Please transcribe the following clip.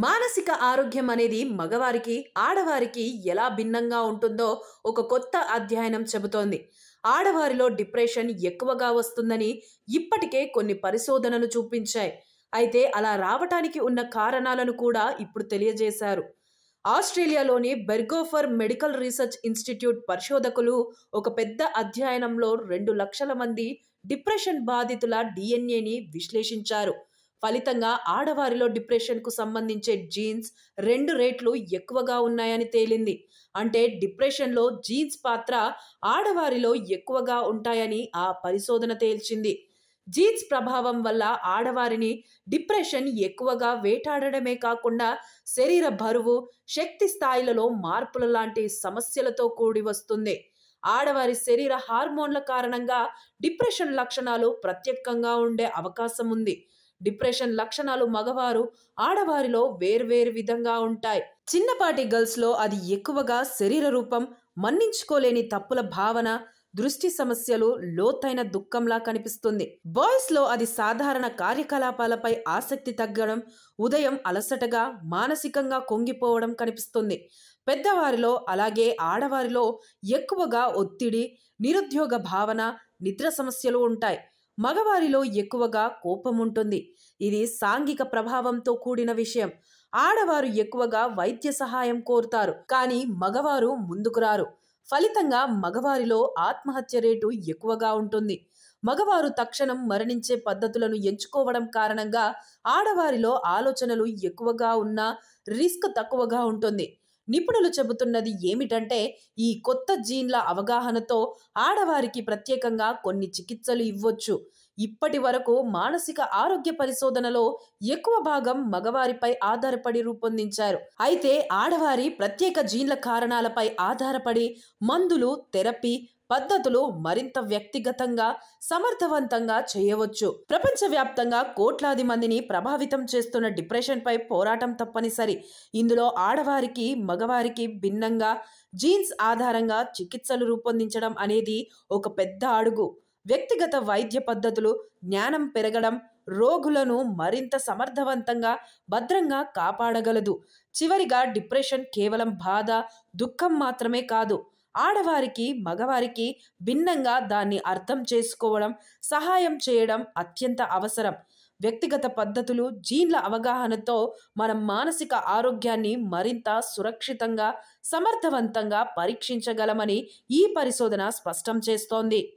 మానసిక ఆరోగ్యం అనేది మగవారికి, ఆడవారికి ఎలా భిన్నంగా ఉంటుందో ఒక కొత్త అధ్యయనం చెబుతోంది. ఆడవారిలో డిప్రెషన్ ఎక్కువగా వస్తుందని ఇప్పటికే కొన్ని పరిశోధనలు చూపించాయి. అయితే అలా రావటానికి ఉన్న కారణాలను కూడా ఇప్పుడు తెలియజేశారు. ఆస్ట్రేలియాలోని బెర్గోఫర్ మెడికల్ రీసెర్చ్ ఇన్స్టిట్యూట్ పరిశోధకులు ఒక పెద్ద అధ్యయనంలో 2 లక్షల మంది డిప్రెషన్ బాధితుల డిఎన్ఏని విశ్లేషించారు. ఫలితంగా ఆడవారిలో డిప్రెషన్కు సంబంధించే జీన్స్ 2 రెట్లు ఎక్కువగా ఉన్నాయని తేలింది. అంటే డిప్రెషన్లో జీన్స్ పాత్ర ఆడవారిలో ఎక్కువగా ఉంటాయని ఆ పరిశోధన తేల్చింది. జీన్స్ ప్రభావం వల్ల ఆడవారిని డిప్రెషన్ ఎక్కువగా వేటాడడమే కాకుండా శరీర బరువు, శక్తి స్థాయిలలో మార్పుల లాంటి సమస్యలతో కూడి వస్తుంది. ఆడవారి శరీర హార్మోన్ల కారణంగా డిప్రెషన్ లక్షణాలు ప్రత్యేకంగా ఉండే అవకాశం ఉంది. డిప్రెషన్ లక్షణాలు మగవారు, ఆడవారిలో వేర్వేరు విధంగా ఉంటాయి. చిన్నపాటి గర్ల్స్ లో అది ఎక్కువగా శరీర రూపం, మన్నించుకోలేని తప్పుల భావన, దృష్టి సమస్యలు, లోతైన దుఃఖంలా కనిపిస్తుంది. బాయ్స్ లో అది సాధారణ కార్యకలాపాలపై ఆసక్తి తగ్గడం, ఉదయం అలసటగా, మానసికంగా కుంగిపోవడం కనిపిస్తుంది. పెద్దవారిలో అలాగే ఆడవారిలో ఎక్కువగా ఒత్తిడి, నిరుద్యోగ భావన, నిద్ర సమస్యలు ఉంటాయి. మగవారిలో ఎక్కువగా కోపం ఉంటుంది. ఇది సాంఘిక ప్రభావంతో కూడిన విషయం. ఆడవారు ఎక్కువగా వైద్య సహాయం కోరుతారు, కానీ మగవారు ముందుకు రారు. ఫలితంగా మగవారిలో ఆత్మహత్య రేటు ఎక్కువగా ఉంటుంది. మగవారు తక్షణం మరణించే పద్ధతులను ఎంచుకోవడం కారణంగా ఆడవారిలో ఆలోచనలు ఎక్కువగా ఉన్నా రిస్క్ తక్కువగా ఉంటుంది. నిపుణులు చెబుతున్నది ఏమిటంటే, ఈ కొత్త జీన్ల అవగాహనతో ఆడవారికి ప్రత్యేకంగా కొన్ని చికిత్సలు ఇవ్వొచ్చు. ఇప్పటి వరకు మానసిక ఆరోగ్య పరిశోధనలో ఎక్కువ భాగం మగవారిపై ఆధారపడి రూపొందించారు. అయితే ఆడవారి ప్రత్యేక జీన్ల కారణాలపై ఆధారపడి మందులు, థెరపీ పద్ధతులు మరింత వ్యక్తిగతంగా, సమర్థవంతంగా చేయవచ్చు. ప్రపంచవ్యాప్తంగా కోట్లాది మందిని ప్రభావితం చేస్తున్న డిప్రెషన్ పై పోరాటం తప్పనిసరి. ఇందులో ఆడవారికి, మగవారికి భిన్నంగా జీన్స్ ఆధారంగా చికిత్సలు రూపొందించడం అనేది ఒక పెద్ద అడుగు. వ్యక్తిగత వైద్య పద్ధతులు, జ్ఞానం పెరగడం రోగులను మరింత సమర్థవంతంగా, భద్రంగా కాపాడగలదు. చివరిగా డిప్రెషన్ కేవలం బాధ, దుఃఖం మాత్రమే కాదు. ఆడవారికి, మగవారికి భిన్నంగా దాన్ని అర్థం చేసుకోవడం, సహాయం చేయడం అత్యంత అవసరం. వ్యక్తిగత పద్ధతులు, జీన్ల అవగాహనతో మనం మానసిక ఆరోగ్యాన్ని మరింత సురక్షితంగా, సమర్థవంతంగా పరీక్షించగలమని ఈ పరిశోధన స్పష్టం చేస్తోంది.